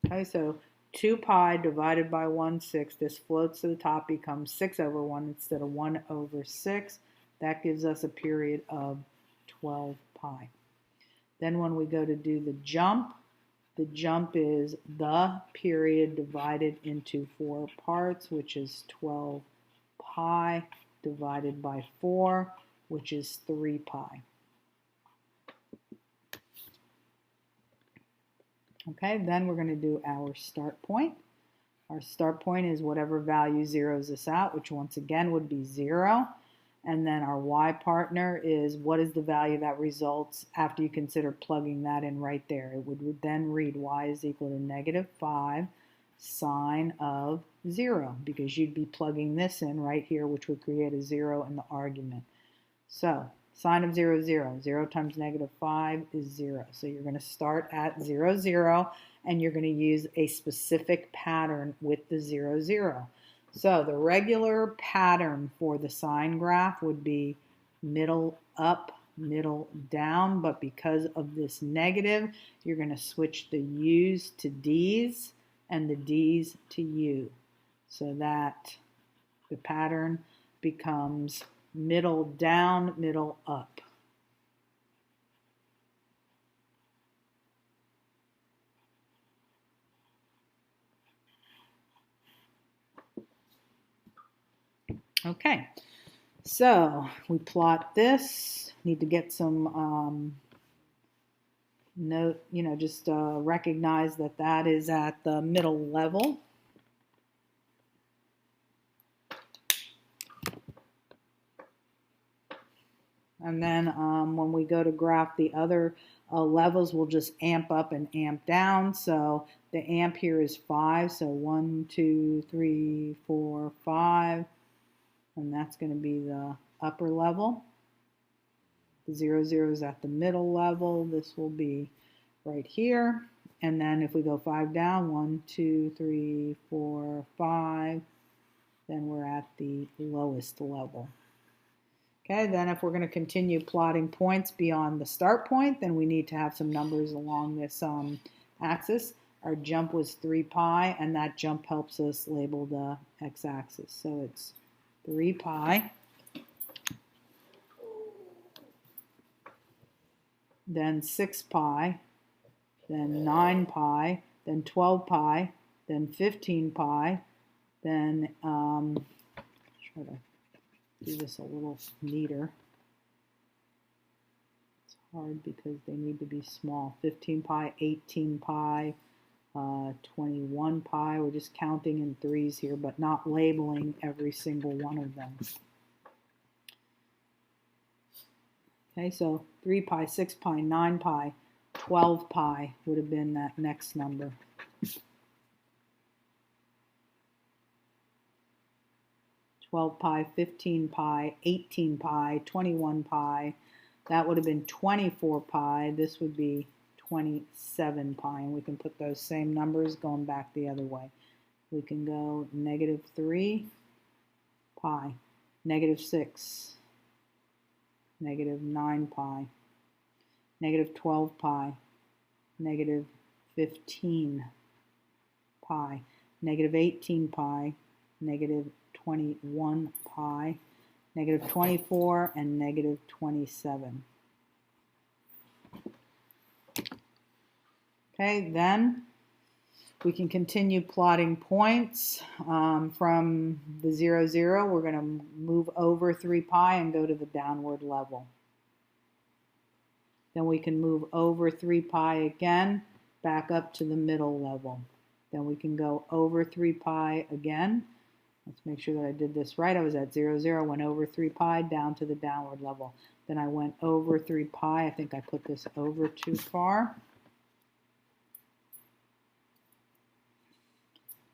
Okay, so 2 pi divided by 1/6, this floats to the top, becomes 6/1 instead of 1/6. That gives us a period of 12 pi. Then when we go to do the jump is the period divided into 4 parts, which is 12 pi divided by 4, which is 3 pi. Okay, then we're going to do our start point. Our start point is whatever value zeroes this out, which once again would be 0. And then our y partner is what is the value that results after you consider plugging that in right there. It would then read y is equal to -5 sine of 0, because you'd be plugging this in right here, which would create a 0 in the argument. So sine of 0 is 0. 0 times -5 is 0. So you're going to start at 0, 0, and you're going to use a specific pattern with the 0, 0. So the regular pattern for the sine graph would be middle up, middle down, but because of this negative, you're going to switch the u's to d's and the d's to u, so that the pattern becomes middle down, middle up. Okay, So we plot this, need to get some note, just recognize that that is at the middle level. And then when we go to graph the other levels, we'll just amp up and amp down. So the amp here is 5. So 1, 2, 3, 4, 5. And that's going to be the upper level. The 0, 0 is at the middle level. This will be right here. And then if we go 5 down, 1, 2, 3, 4, 5, then we're at the lowest level. Okay, then if we're going to continue plotting points beyond the start point, then we need to have some numbers along this axis. Our jump was 3 pi, and that jump helps us label the x-axis. So it's 3 pi, then 6 pi, then 9 pi, then 12 pi, then 15 pi, then try to do this a little neater. It's hard because they need to be small. 15 pi, 18 pi, 21 pi. We're just counting in threes here, but not labeling every single one of them. Okay, so 3 pi, 6 pi, 9 pi, 12 pi would have been that next number. 12 pi, 15 pi, 18 pi, 21 pi. That would have been 24 pi. This would be 27 pi. And we can put those same numbers going back the other way. We can go -3 pi, -6, -9 pi, -12 pi, -15 pi, -18 pi, -21 pi, -24, and -27. Okay, then we can continue plotting points. From the 0, 0, we're going to move over 3 pi and go to the downward level. Then we can move over 3 pi again, back up to the middle level. Then we can go over 3 pi again. Let's make sure that I did this right. I was at 0, 0, went over 3 pi down to the downward level. Then I went over 3 pi. I think I put this over too far.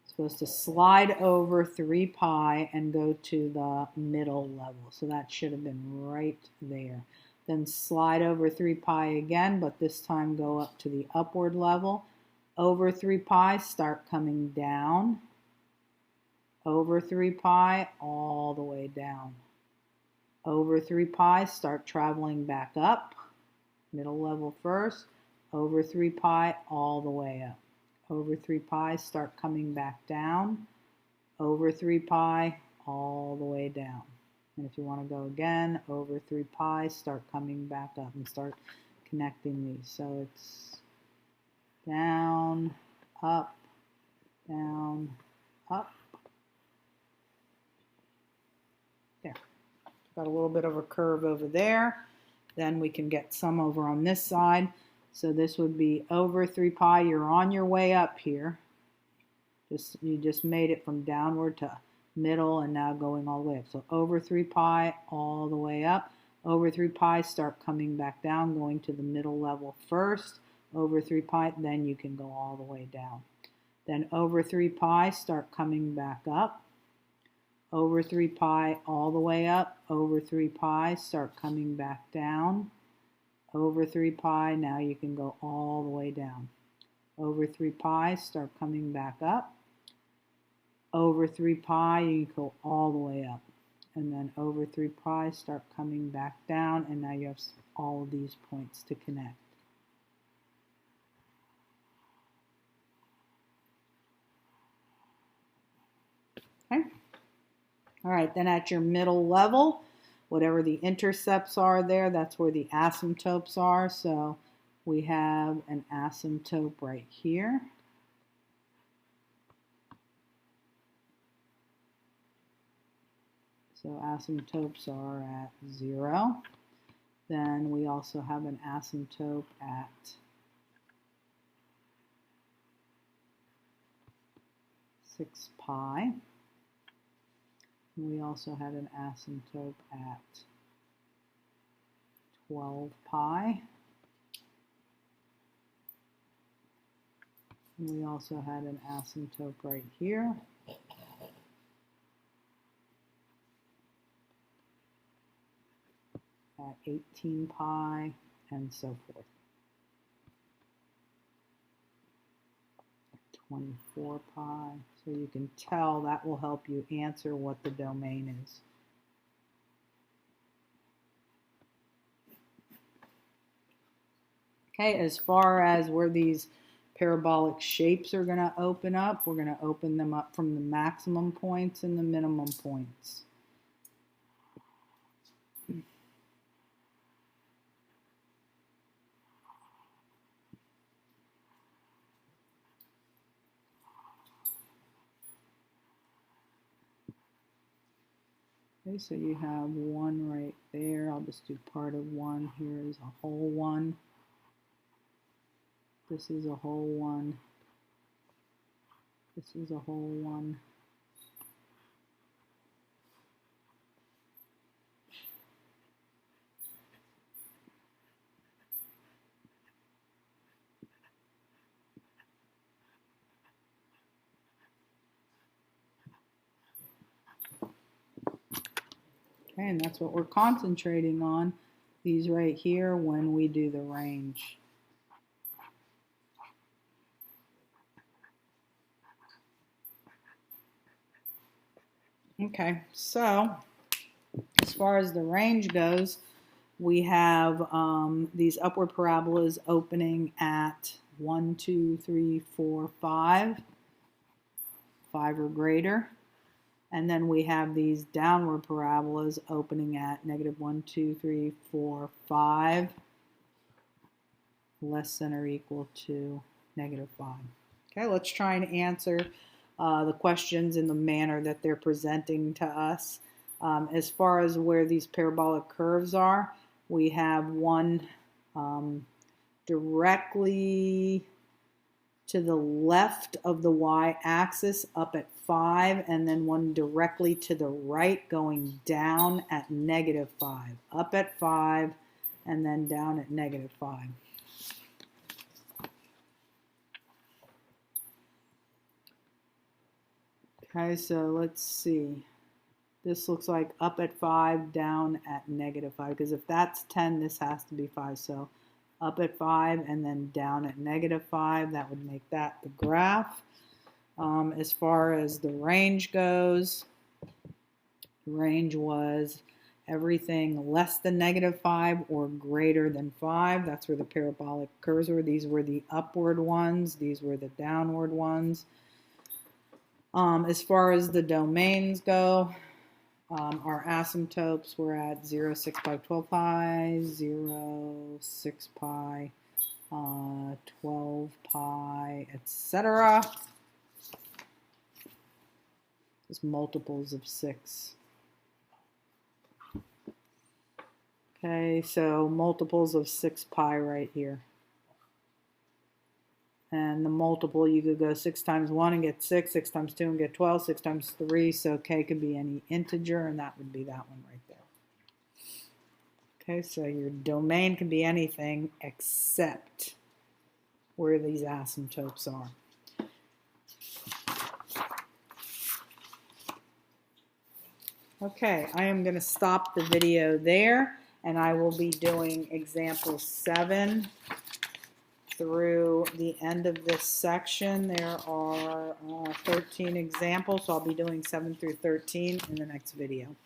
Supposed to slide over 3 pi and go to the middle level. So that should have been right there. Then slide over 3 pi again, but this time go up to the upward level. Over 3 pi, start coming down. Over 3 pi, all the way down. Over 3 pi, start traveling back up. Middle level first. Over 3 pi, all the way up. Over 3 pi, start coming back down. Over 3 pi, all the way down. And if you want to go again, over 3 pi, start coming back up and start connecting these. So it's down, up, down, up. There. Got a little bit of a curve over there. Then we can get some over on this side. So this would be over 3 pi. You're on your way up here. You just made it from downward to middle and now going all the way up. So over 3 pi, all the way up. Over 3 pi, start coming back down, going to the middle level first. Over 3 pi, then you can go all the way down. Then over 3 pi, start coming back up. Over 3 pi, all the way up. Over 3 pi, start coming back down. Over 3 pi, now you can go all the way down. Over 3 pi, start coming back up. Over 3 pi, you go all the way up. And then over 3 pi, start coming back down, and now you have all of these points to connect. Okay. All right, then at your middle level, whatever the intercepts are there, that's where the asymptotes are. So we have an asymptote right here. So asymptotes are at 0. Then we also have an asymptote at 6 pi. We also had an asymptote at 12 pi. And we also had an asymptote right here at 18 pi and so forth. 24 pi. So you can tell that will help you answer what the domain is. Okay, as far as where these parabolic shapes are going to open up, we're going to open them up from the maximum points and the minimum points. Okay, so you have 1 right there. I'll just do part of 1. Here is a whole 1. This is a whole 1. This is a whole 1. Okay, and that's what we're concentrating on, these right here, when we do the range. Okay, so as far as the range goes, we have these upward parabolas opening at 1, 2, 3, 4, 5, 5 or greater. And then we have these downward parabolas opening at -1, 2, 3, 4, 5, less than or equal to -5. Okay, let's try and answer the questions in the manner that they're presenting to us. As far as where these parabolic curves are, we have one directly to the left of the y-axis up at 5, and then one directly to the right going down at -5. Up at 5 and then down at -5. Okay, so let's see. This looks like up at 5, down at -5, because if that's 10, this has to be 5. So up at 5 and then down at -5, that would make that the graph. As far as the range goes, the range was everything less than -5 or greater than 5. That's where the parabolic curves were. These were the upward ones. These were the downward ones. As far as the domains go, our asymptotes were at 0, 6 pi, 12 pi, 0, 6 pi, 12 pi, etc. Just multiples of 6. Okay, so multiples of 6 pi right here. And the multiple, you could go 6 times 1 and get 6, 6 times 2 and get 12, 6 times 3, so k could be any integer, and that would be that one right there. Okay, so your domain can be anything except where these asymptotes are. Okay, I am going to stop the video there, and I will be doing example 7 through the end of this section. There are 13 examples, so I'll be doing 7 through 13 in the next video.